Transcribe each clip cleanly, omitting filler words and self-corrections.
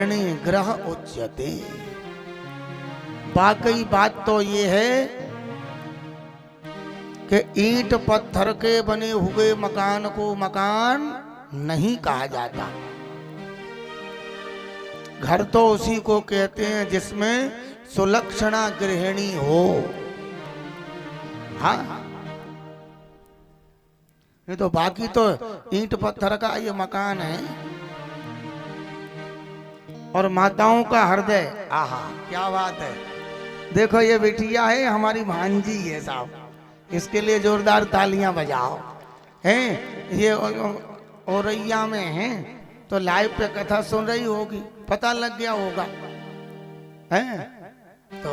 ग्रह उच्यते। बाकी बात तो ये है कि ईंट पत्थर के बने हुए मकान को मकान नहीं कहा जाता। घर तो उसी को कहते हैं जिसमें सुलक्षणा गृहिणी हो। हाँ, नहीं तो बाकी तो ईंट पत्थर का ये मकान है। और माताओं का हृदय, आहा क्या बात है। देखो ये बिटिया है हमारी भांजी है साहब, इसके लिए जोरदार तालियां बजाओ। हैं ये औरैया में है तो लाइव पे कथा सुन रही होगी, पता लग गया होगा। हैं तो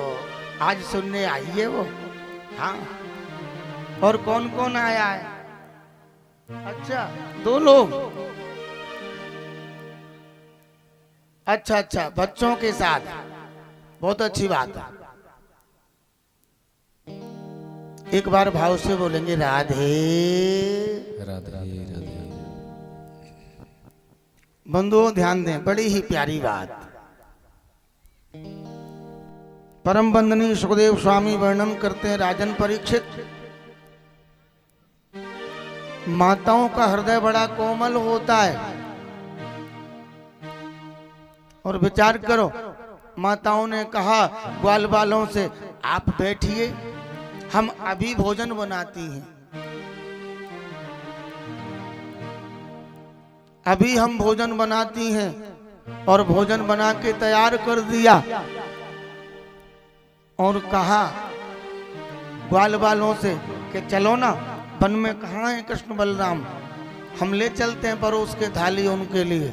आज सुनने आई है वो। हाँ, और कौन कौन आया है? अच्छा, 2 लोग। अच्छा, बच्चों के साथ, बहुत अच्छी बात है। एक बार भाव से बोलेंगे राधे राधे राधे। बंधुओं ध्यान दें, बड़ी ही प्यारी बात। परम बंदनीय सुखदेव स्वामी वर्णन करते हैं, राजन परीक्षित, माताओं का हृदय बड़ा कोमल होता है। और विचार करो, माताओं ने कहा ग्वाल बालों से आप बैठिए, हम अभी भोजन बनाती हैं, अभी हम भोजन बनाती हैं। और भोजन बना के तैयार कर दिया और कहा ग्वाल बालों से कि चलो ना, वन में कहाँ है कृष्ण बलराम, हम ले चलते हैं परोस के थाली उनके लिए।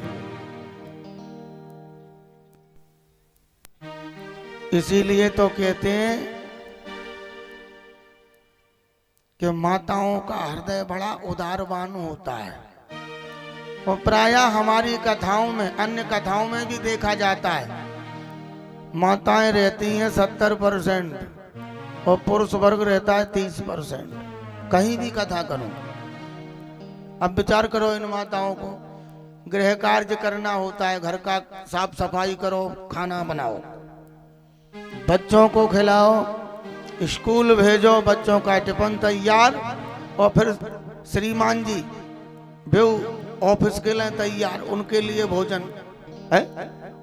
इसीलिए तो कहते हैं कि माताओं का हृदय बड़ा उदारवान होता है। और प्रायः हमारी कथाओं में, अन्य कथाओं में भी देखा जाता है, माताएं रहती हैं 70% और पुरुष वर्ग रहता है 30%। कहीं भी कथा करो, अब विचार करो, इन माताओं को गृह कार्य करना होता है, घर का साफ सफाई करो, खाना बनाओ, बच्चों को खिलाओ, स्कूल भेजो, बच्चों का टिफिन तैयार, और फिर श्रीमान जी बेऊ ऑफिस के लिए तैयार, उनके लिए भोजन है।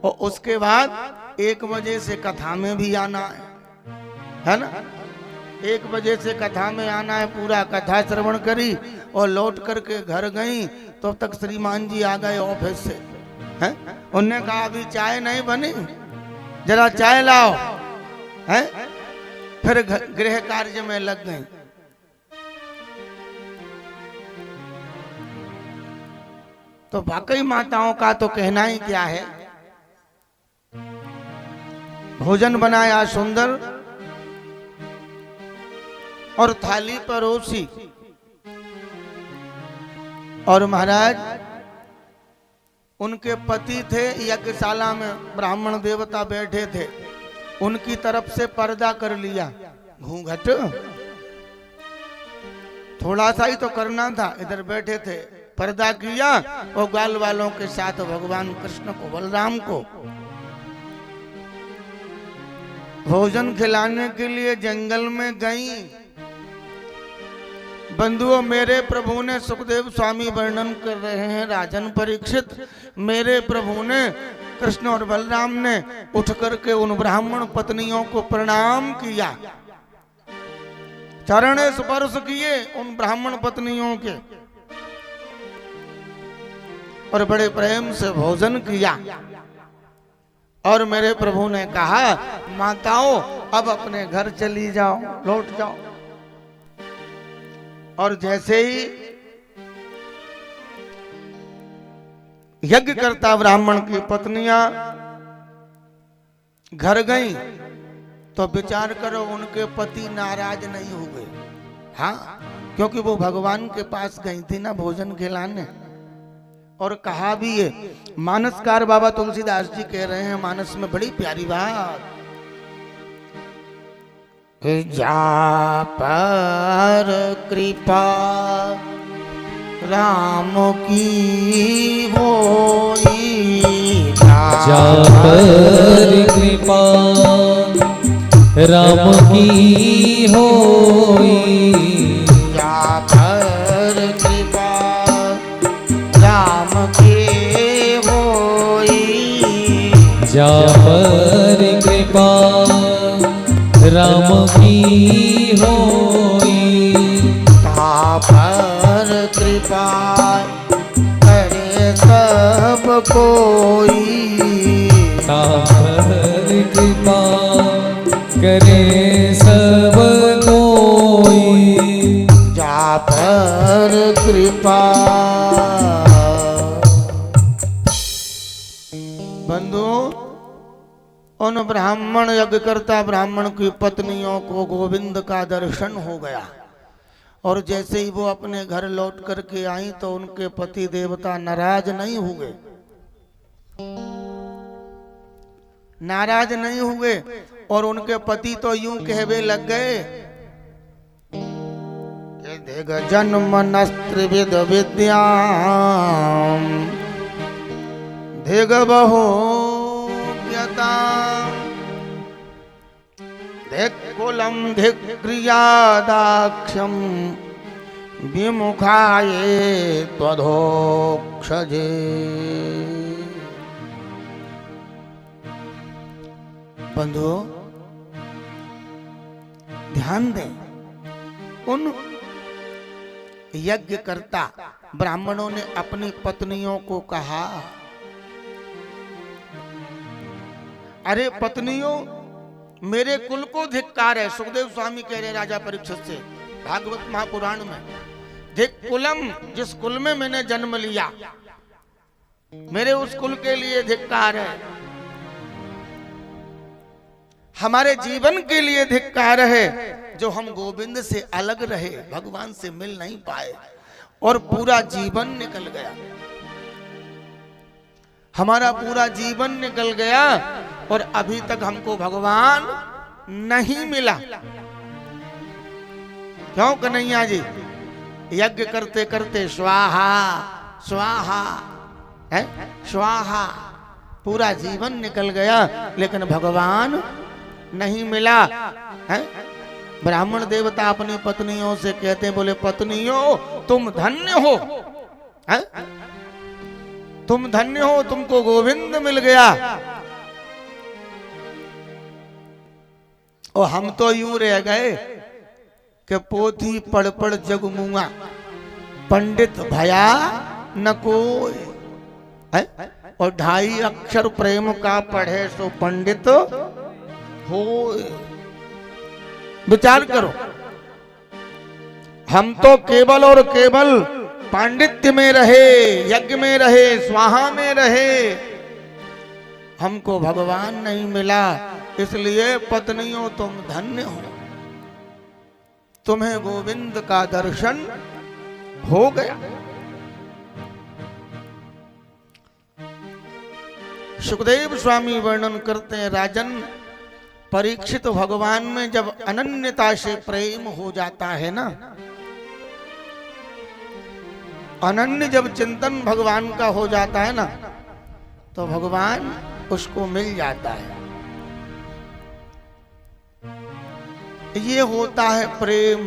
और उसके बाद 1 बजे से कथा में भी आना है ना। 1 बजे से कथा में आना है, पूरा कथा श्रवण करी और लौट करके घर गई तो तब तक श्रीमान जी आ गए ऑफिस से। हैं उनने कहा अभी चाय नहीं बनी, जरा चाय लाओ। हैं फिर गृह कार्य में लग गई। तो वाकई माताओं का तो कहना ही क्या है। भोजन बनाया सुंदर और थाली परोसी, और महाराज उनके पति थे, यज्ञशाला में ब्राह्मण देवता बैठे थे, उनकी तरफ से पर्दा कर लिया, घूंघट थोड़ा सा ही तो करना था, इधर बैठे थे, पर्दा किया और ग्वाल वालों के साथ भगवान कृष्ण को, बलराम को भोजन खिलाने के लिए जंगल में गई। बंधुओं, मेरे प्रभु ने, सुखदेव स्वामी वर्णन कर रहे हैं, राजन परीक्षित, मेरे प्रभु ने, कृष्ण और बलराम ने उठ करके उन ब्राह्मण पत्नियों को प्रणाम किया, चरण स्पर्श किए उन ब्राह्मण पत्नियों के, और बड़े प्रेम से भोजन किया। और मेरे प्रभु ने कहा माताओं अब अपने घर चली जाओ, लौट जाओ। और जैसे ही यज्ञ करता ब्राह्मण की पत्नियां घर गईं तो विचार करो उनके पति नाराज नहीं हुए। हाँ, क्योंकि वो भगवान के पास गई थी ना भोजन खिलाने। और कहा भी है, मानसकार बाबा तुलसीदास जी कह रहे हैं मानस में, बड़ी प्यारी बात, जा पर कृपा राम की होई जा पर कृपा राम की होई जा पर कृपा राम की होई जा पर कृपा राम की होई ता पर कृपा करे सब कोई ता पर कृपा करे सब कोई जा पर कृपा। बंधु, उन ब्राह्मण यज्ञ करता ब्राह्मण की पत्नियों को गोविंद का दर्शन हो गया और जैसे ही वो अपने घर लौट करके आई तो उनके पति देवता नाराज नहीं हुए, नाराज नहीं हुए और उनके पति तो यूं कहवे लग गए कि देग जन्म नस्त्रिविद विद्याम देग बहु धिक कुलम धिक क्रियादाक्षम विमुखाये त्वधोक्षजे। बंधु, ध्यान दें, उन यज्ञ करता ब्राह्मणों ने अपनी पत्नियों को कहा, अरे पत्नियों, मेरे कुल को धिक्कार है। सुखदेव स्वामी कह रहे राजा परीक्षित से भागवत महापुराण में, धिक कुलम, जिस कुल में मैंने जन्म लिया मेरे उस कुल के लिए धिक्कार है, हमारे जीवन के लिए धिक्कार है जो हम गोविंद से अलग रहे, भगवान से मिल नहीं पाए और पूरा जीवन निकल गया, हमारा पूरा जीवन निकल गया और अभी तक हमको भगवान नहीं मिला। क्यों कन्हैया जी? यज्ञ करते करते स्वाहा स्वाहा है, स्वाहा, पूरा जीवन निकल गया लेकिन भगवान नहीं मिला है। ब्राह्मण देवता अपनी पत्नियों से कहते, बोले पत्नियों तुम धन्य हो है? तुम धन्य हो, तुमको गोविंद मिल गया और हम तो यूं रह गए कि पोथी पढ़ पढ़ जग मुआ, पंडित भया न कोई है? और 2.5 अक्षर प्रेम का पढ़े सो पंडित हो। विचार करो, हम तो केवल और केवल पांडित्य में रहे, यज्ञ में रहे, स्वाहा में रहे, हमको भगवान नहीं मिला। इसलिए पत्नियों तुम धन्य हो, तुम्हें गोविंद का दर्शन हो गया। सुखदेव स्वामी वर्णन करते हैं, राजन परीक्षित भगवान में जब अनन्यता से प्रेम हो जाता है ना, अनन्य जब चिंतन भगवान का हो जाता है ना, तो भगवान उसको मिल जाता है। ये होता है प्रेम।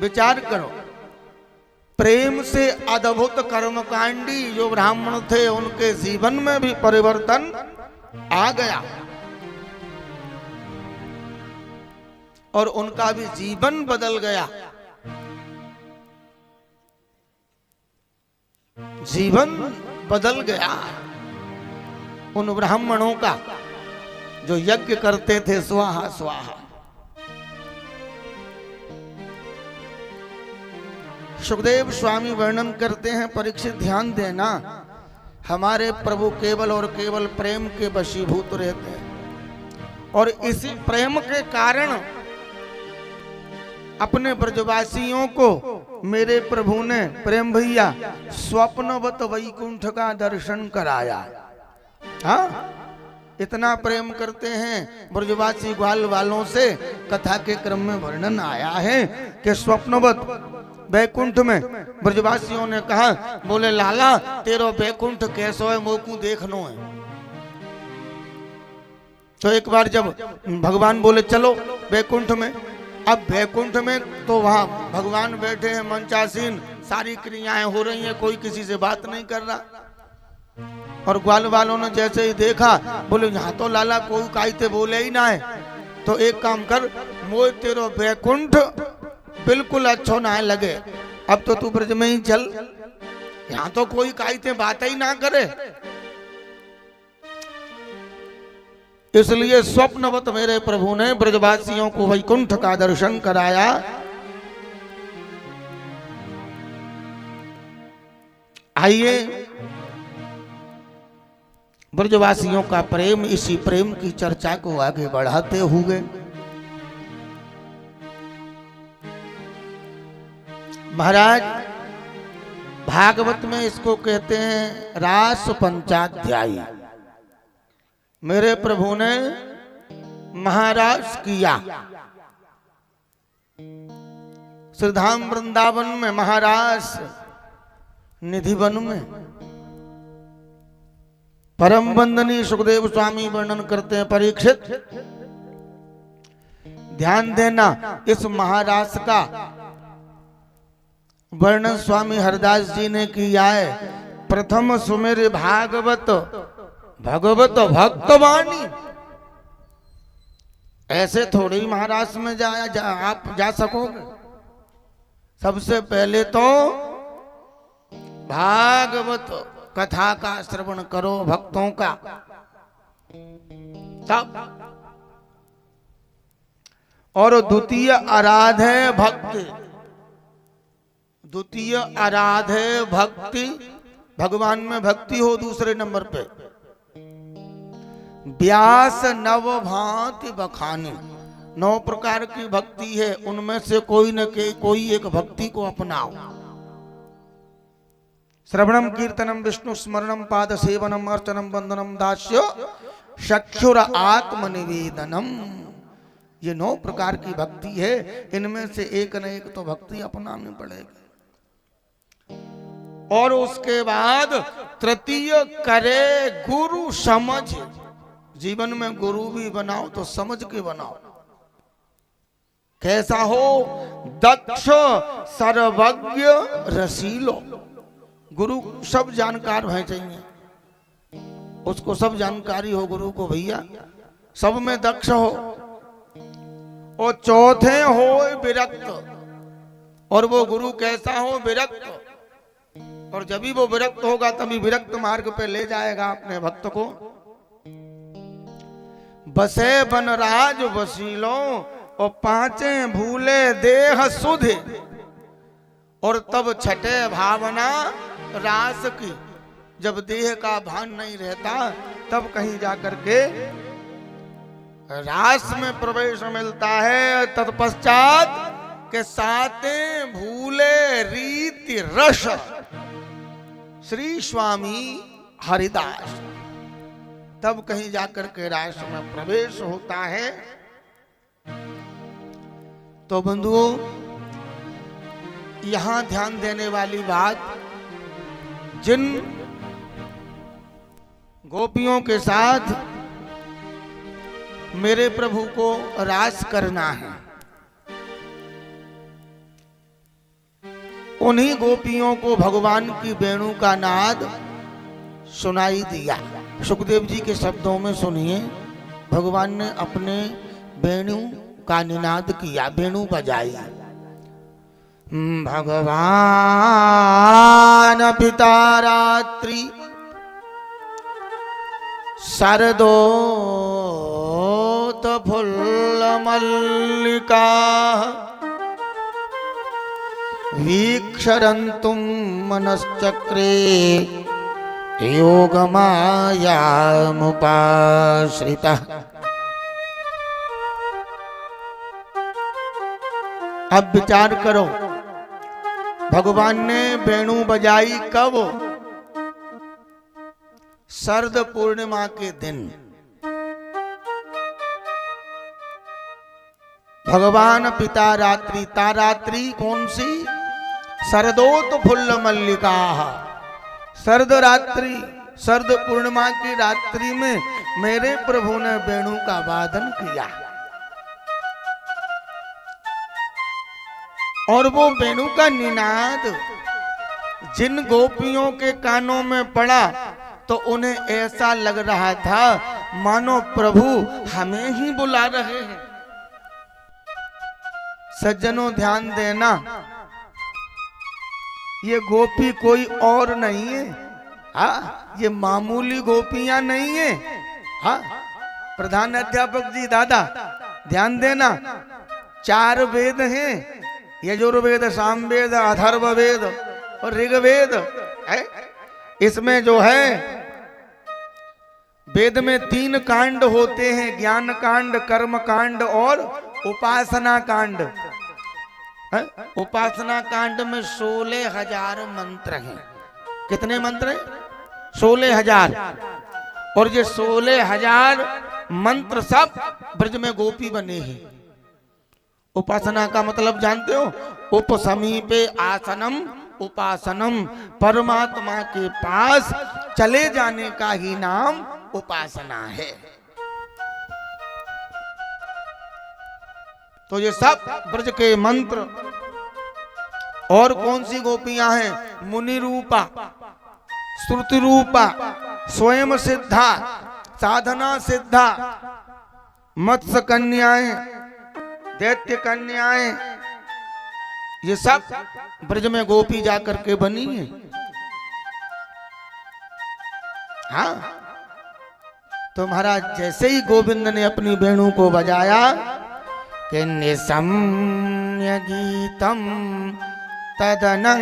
विचार करो, प्रेम से अद्भुत कर्मकांडी जो ब्राह्मण थे उनके जीवन में भी परिवर्तन आ गया और उनका भी जीवन बदल गया। जीवन बदल गया उन ब्राह्मणों का जो यज्ञ करते थे स्वाहा स्वाहा। सुखदेव स्वामी वर्णन करते हैं, परीक्षित ध्यान देना, हमारे प्रभु केवल और केवल प्रेम के वशीभूत रहते हैं और इसी प्रेम के कारण अपने ब्रजवासियों को मेरे प्रभु ने प्रेम भैया स्वप्नवत वैकुंठ का दर्शन कराया। हाँ, इतना प्रेम करते हैं ब्रजवासी ग्वाल वालों से। कथा के क्रम में वर्णन आया है कि स्वप्नवत बैकुंठ में ब्रजवासियों ने कहा, बोले लाला तेरो बैकुंठ कैसो है, मोकू देखनो है। तो एक बार जब भगवान बोले चलो बैकुंठ में, अब बैकुंठ में तो वहां भगवान बैठे हैं मंचासीन, सारी क्रियाएं हो रही हैं, कोई किसी से बात नहीं कर रहा। और ग्वाल वालों ने जैसे ही देखा, बोले यहाँ तो लाला कोई कायते बोले ही ना है, तो एक काम कर, मोय तेरो बैकुंठ बिल्कुल अच्छो ना लगे, अब तो तू ब्रज में ही चल, यहाँ तो कोई कायते बात ही ना करे। इसलिए स्वप्नवत मेरे प्रभु ने ब्रजवासियों को वैकुंठ का दर्शन कराया। आइए ब्रजवासियों का प्रेम, इसी प्रेम की चर्चा को आगे बढ़ाते हुए महाराज भागवत में इसको कहते हैं रास पंचाध्यायी। मेरे प्रभु ने महारास किया, श्रीधाम वृंदावन में महारास निधिवन में। परम वंदनीय सुखदेव स्वामी वर्णन करते हैं, परीक्षित ध्यान देना, इस महारास का वर्णन स्वामी हरदास जी ने किया है। प्रथम सुमेर भागवत भगवत भक्तवाणी, ऐसे थोड़ी महाराज में आप जा सकोगे। सबसे पहले तो भागवत कथा का श्रवण करो भक्तों का, तब। और द्वितीय आराध्य भक्ति, द्वितीय आराध्य भक्ति, भगवान में भक्ति हो दूसरे नंबर पे। व्यास नव भांति बखानी, 9 प्रकार की भक्ति है, उनमें से कोई न कोई एक भक्ति को अपनाओ। श्रवणम कीर्तनम विष्णु स्मरणम पाद सेवनम अर्चनम वंदनम दास्य चक्षुर आत्मनिवेदनम, ये 9 प्रकार की भक्ति है, इनमें से एक न एक तो भक्ति अपनानी पड़ेगी। और उसके बाद तृतीय करे गुरु समझ, जीवन में गुरु भी बनाओ तो समझ के बनाओ। कैसा हो? दक्ष सर्वज्ञ रसीलो, गुरु सब जानकार होने चाहिए, उसको सब जानकारी हो गुरु को भैया, सब में दक्ष हो। और चौथे हो विरक्त, और वो गुरु कैसा हो? विरक्त। और जब भी वो विरक्त होगा तभी विरक्त मार्ग पे ले जाएगा अपने भक्त को। बसे बनराज वसीलो, और 5 भूले देह सुधे, और तब छठे भावना रास की, जब देह का भान नहीं रहता तब कहीं जाकर के रास में प्रवेश मिलता है। तत्पश्चात के 7 भूले रीति रस, श्री स्वामी हरिदास, तब कहीं जाकर के रास में प्रवेश होता है। तो बंधुओं, यहां ध्यान देने वाली बात, जिन गोपियों के साथ मेरे प्रभु को रास करना है, उन्हीं गोपियों को भगवान की वेणु का नाद सुनाई दिया। सुखदेव जी के शब्दों में सुनिए, भगवान ने अपने वेणु का निनाद किया, वेणु बजाई। भगवान पिता रात्रि शरदोत फुल्ल मल्लिका, वीक्षरन्तुं मनश्चक्रे योगमायामुपाश्रितः। अब विचार करो, भगवान ने वेणु बजाई कब? शरद पूर्णिमा के दिन। भगवान पिता रात्रि, तारात्रि कौन सी? शरदोत फुल्ल मल्लिका। शरद रात्रि, शरद पूर्णिमा की रात्रि में मेरे प्रभु ने वेणु का वादन किया और वो वेणु का निनाद जिन गोपियों के कानों में पड़ा तो उन्हें ऐसा लग रहा था मानो प्रभु हमें ही बुला रहे हैं। सज्जनों ध्यान देना, ये गोपी कोई और नहीं है। हाँ, ये मामूली गोपियां नहीं है। हाँ, प्रधान अध्यापक जी दादा ध्यान देना, 4 वेद हैं, यजुर्वेद, सामवेद, अथर्ववेद और ऋग्वेद है। इसमें जो है वेद में 3 कांड होते हैं, ज्ञान कांड, कर्म कांड और उपासना कांड। उपासना कांड में 16,000 मंत्र हैं। कितने मंत्र हैं? 16,000। और ये 16,000 मंत्र सब ब्रज में गोपी बने हैं। उपासना का मतलब जानते हो? उप समीपे आसनम उपासनम, परमात्मा के पास चले जाने का ही नाम उपासना है। तो ये सब ब्रज के मंत्र। और कौन सी गोपियां हैं? मुनि रूपा, श्रुति रूपा, स्वयं सिद्धा, साधना सिद्धा, मत्स्य कन्याएं, दैत्य कन्याएं, ये सब ब्रज में गोपी जाकर के बनी है। हाँ, तो महाराज जैसे ही गोविंद ने अपनी वेणु को बजाया कि निशम्य गीतम तदनंगवर्धनम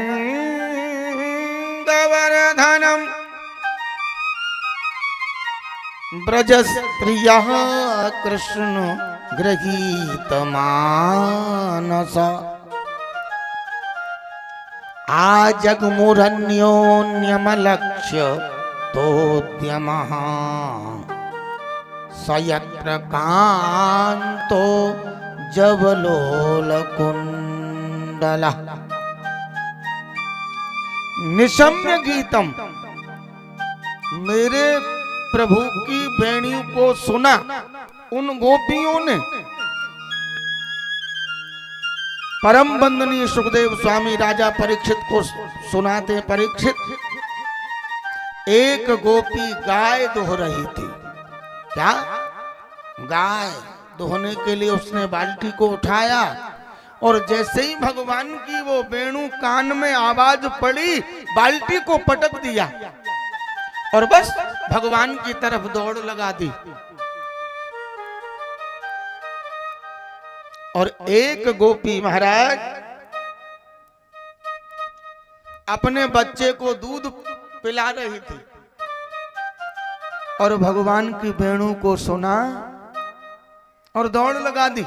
ब्रज स्त्रियः कृष्ण गृहीत मानस आजगमुरन्योन्यमलक्ष्य तोद्यमः सयत्र कान्तो जवलोलकुण्डलः। निशम्य गीतम, मेरे प्रभु की वेणु को सुना उन गोपियों ने। परम वंदनीय सुखदेव स्वामी राजा परीक्षित को सुनाते, परीक्षित, एक गोपी गाय दोह रही थी। क्या? गाय दोहने के लिए उसने बाल्टी को उठाया और जैसे ही भगवान की वो वेणु कान में आवाज पड़ी, बाल्टी को पटक दिया और बस भगवान की तरफ दौड़ लगा दी। और एक गोपी महाराज अपने बच्चे को दूध पिला रही थी और भगवान की वेणु को सुना और दौड़ लगा दी।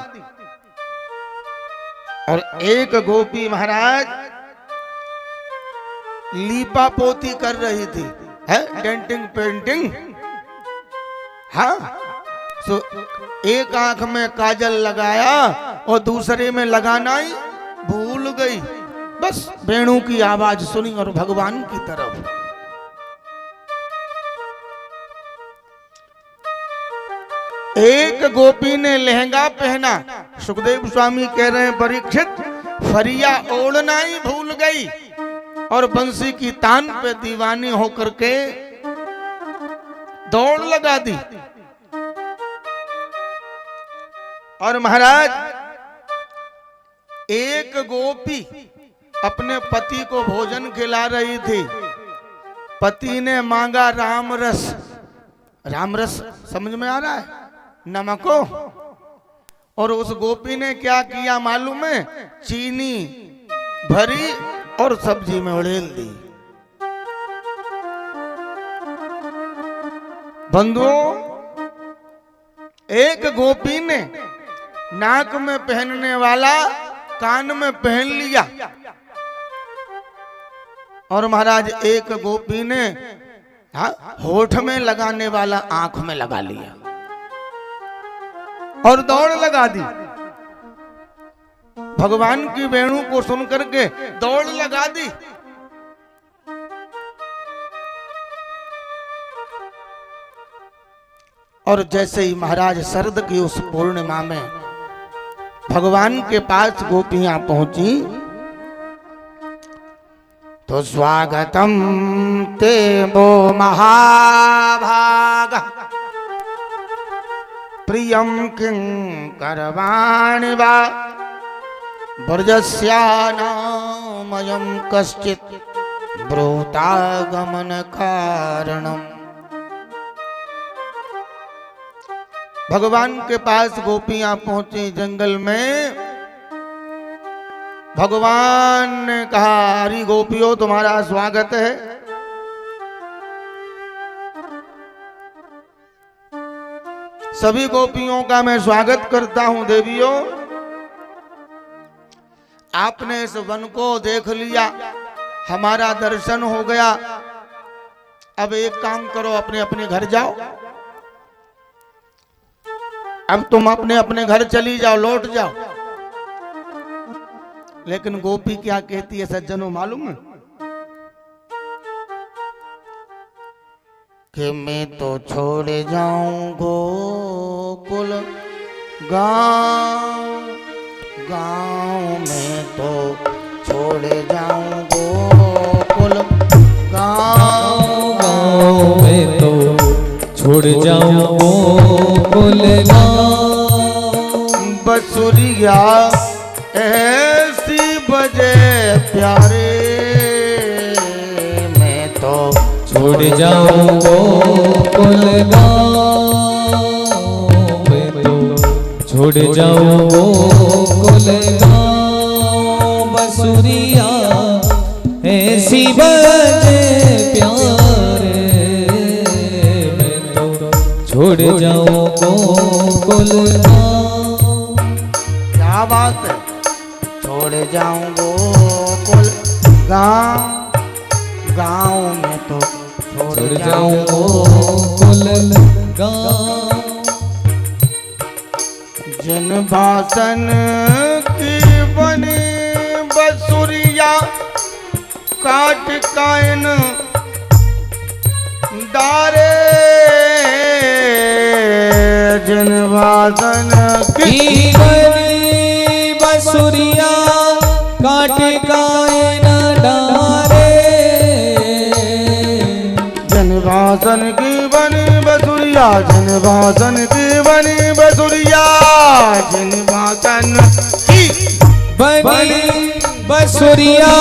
और एक गोपी महाराज लीपा पोती कर रही थी, है डेंटिंग पेंटिंग। हाँ, तो एक आंख में काजल लगाया और दूसरे में लगाना ही भूल गई। बस वेणु की आवाज सुनी और भगवान की तरफ। एक गोपी ने लहंगा पहना। सुखदेव स्वामी कह रहे हैं परीक्षित, फरिया ओढ़ना ही भूल गई और बंसी की तान पे दीवानी होकर के दौड़ लगा दी। और महाराज एक गोपी अपने पति को भोजन खिला रही थी। पति ने मांगा राम रस। राम रस समझ में आ रहा है? नमको। और उस गोपी ने क्या किया मालूम है? चीनी भरी और सब्जी में उड़ेल दी। बंधुओं, एक गोपी ने नाक में पहनने वाला कान में पहन लिया और महाराज एक गोपी ने होठ में लगाने वाला आंख में लगा लिया और दौड़ लगा दी। भगवान की वेणु को सुन करके दौड़ लगा दी। और जैसे ही महाराज शरद की उस पूर्णिमा में भगवान के पास गोपियां पहुंची तो स्वागतम ते वो महाभाग प्रियम किं करवाणि वा ब्रजस्यानामयं कश्चित् ब्रूतागमन कारणम। भगवान के पास गोपियां पहुंची जंगल में। भगवान ने कहा, हरि गोपियों तुम्हारा स्वागत है। सभी गोपियों का मैं स्वागत करता हूं देवियों। आपने इस वन को देख लिया, हमारा दर्शन हो गया। अब एक काम करो, अपने अपने घर जाओ। अब तुम अपने अपने घर चली जाओ, लौट जाओ। लेकिन गोपी क्या कहती है सज्जनों मालूम है? कि मैं तो छोड़ जाऊं गोकुल गांव, गांव में तो छोड़ जाऊं गोकुल गांव, गाँव में तो छोड़ जाऊं गोकुल गाँव। बसुरिया ऐसी बजे प्यारे, मैं तो छोड़ जाऊं गोकुल गाँव में तो छोड़ जाऊं गोकुल गाँव। बसुरिया ऐसी बजे प्यारे, मैं तो छोड़ जाऊं गोकुल गाँव। क्या बात है, छोड़ जाऊं गोकुल गांव, गांव में तो छोड़ जाऊं गोकुल गाँव। जिन भाषण की बनी बसुरिया काट कायन डारे, जिन भाषण की बनी बसुरिया काट कायन डारे, जन भाषण की बनी बसुरिया, जन भाषण की बनी बसुरिया, जन भाषण की बनी बसुरिया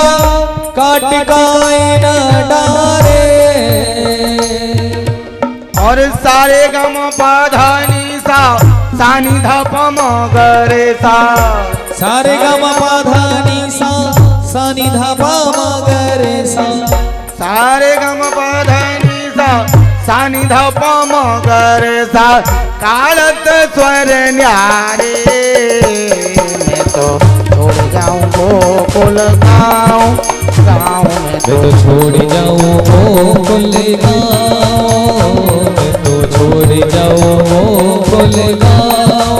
काट कायन डारे। और सारे गम पाधानी सा सानी धप मगरे सा, सारे गम पाधानी सा सानी धपा मगरे सा, सारे गम पाधानी सा सानी धप मगरे सा, कालत स्वर न्यारे, मैं तो छोड़ जाऊं गोकुल गाँव, गाँव में मैं तो छोड़ जाऊं गोकुल गाँव, मैं तो छोड़ जाऊं गोकुल गाँव।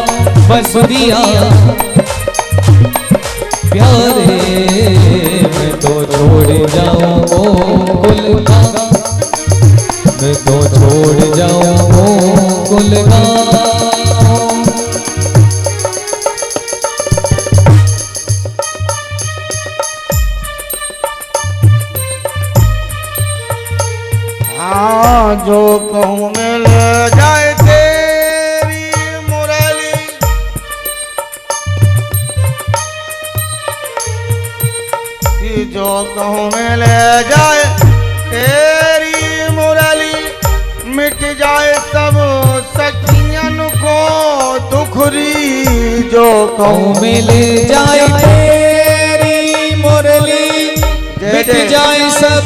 बसुरिया प्यारे, मैं तो छोड़ जाऊं गोकुल गाँव, मैं तो छोड़ जाऊं गोकुल गाँव। हाँ, जो कहूँ मिल जाए तेरी मुरली, कि जो कहूँ मिल जाए तेरी मुरली, मिट जाए सब सखियन को दुखरी, जो कहूँ मिल जाए तेरी मुरली, मिट जाए सब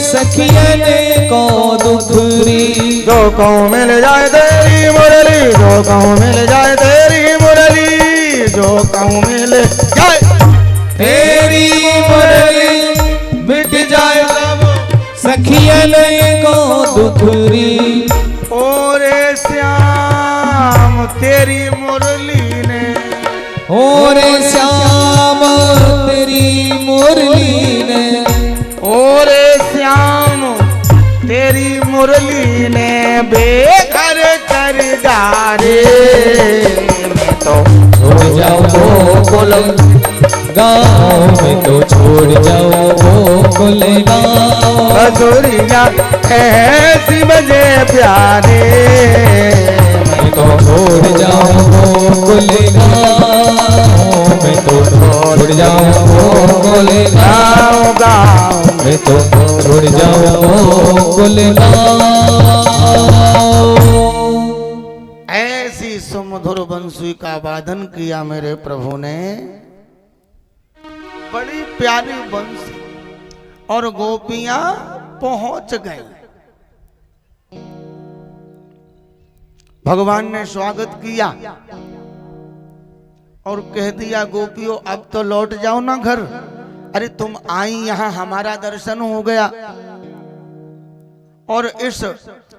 सखियन को दुखरी, जो कहूँ मिल जाए तेरी मुरली, जो कहूँ मिल जाए तेरी मुरली, जो कहूँ मिल जाए तेरी मुरली, मिट जाए सब सखियन को दुखरी। ओरे श्याम तेरी मुरली ने, और श्याम मुरली ने ओरे श्याम तेरी मुरली ने बेघर कर डारे। मैं तो छोड़ जाओ गोकुल गाँव में, तो छोड़ जाओ गोकुल गाँव। बसुरिया ऐसी बजे प्यारे। मैं तो छोड़ जाओ गोकुल गाँव में, तो छोड़ जाओ गोकुल गाँव। गाँव मैं तो छोड़ जाओ गोकुल गाँव। ऐसी सुमधुर बंसी का वादन किया मेरे प्रभु ने, बड़ी प्यारी बंसी, और गोपियां पहुंच गई। भगवान ने स्वागत किया और कह दिया गोपियों अब तो लौट जाओ ना घर। अरे तुम आई यहां, हमारा दर्शन हो गया और इस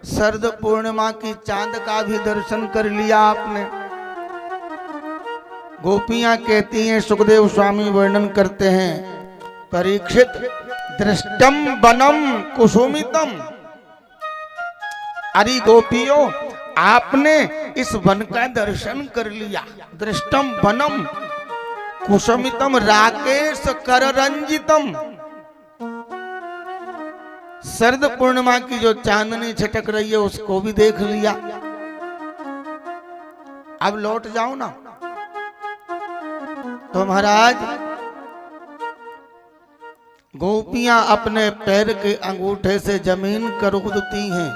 शरद पूर्णिमा की चांद का भी दर्शन कर लिया आपने। गोपियां कहती हैं, सुखदेव स्वामी वर्णन करते हैं, परीक्षित दृष्टम वनम कुसुमितम। अरे गोपियों आपने इस वन का दर्शन कर लिया। दृष्टम वनम कुसुमितम राकेश कर रंजितम। शरद पूर्णिमा की जो चांदनी छिटक रही है उसको भी देख लिया। अब लौट जाओ ना। तो महाराज गोपियां अपने पैर के अंगूठे से जमीन करोड़ती हैं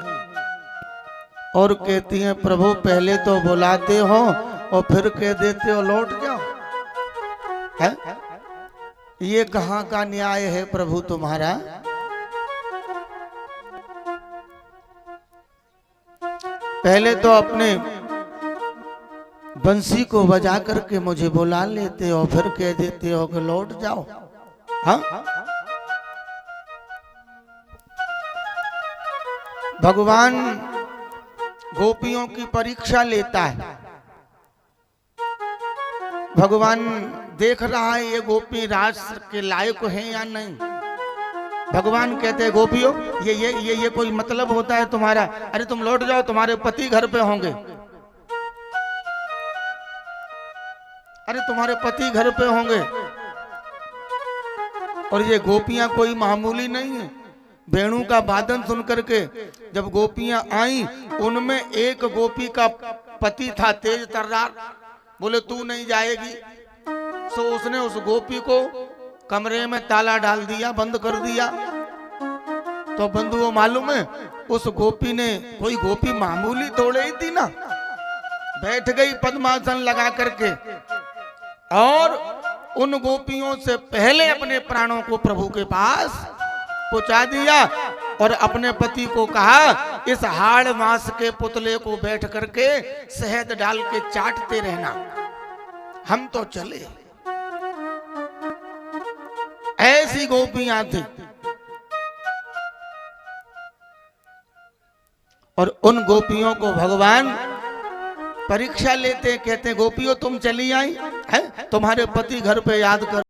और कहती हैं, प्रभु पहले तो बुलाते हो और फिर कह देते हो लौट जाओ। है? ये कहां का न्याय है प्रभु तुम्हारा? पहले तो अपने बंसी को बजा करके मुझे बुला लेते हो, फिर कह देते हो कि लौट जाओ। हाँ? भगवान गोपियों की परीक्षा लेता है। भगवान देख रहा है ये गोपी राज के लायक है या नहीं। भगवान कहते हैं, गोपियों ये कोई मतलब होता है तुम्हारा? अरे तुम लौट जाओ, तुम्हारे पति घर पे होंगे। अरे तुम्हारे पति घर पे होंगे। और ये गोपियां कोई मामूली नहीं है। वेणु का वादन सुन करके जब गोपियां आई, उनमें एक गोपी का पति था तेज तर्रार। बोले तू नहीं जाएगी। सो उसने उस गोपी को कमरे में ताला डाल दिया, बंद कर दिया। तो बंधुओं मालूम है उस गोपी ने, कोई गोपी मामूली थोड़े ही थी ना, बैठ गई पद्मासन लगा करके और उन गोपियों से पहले अपने प्राणों को प्रभु के पास पहुंचा दिया और अपने पति को कहा, इस हाड़ मास के पुतले को बैठ करके शहद डाल के चाटते रहना, हम तो चले। ऐसी गोपियां थी। और उन गोपियों को भगवान परीक्षा लेते, कहते गोपियों तुम चली आई है, तुम्हारे पति घर पे याद कर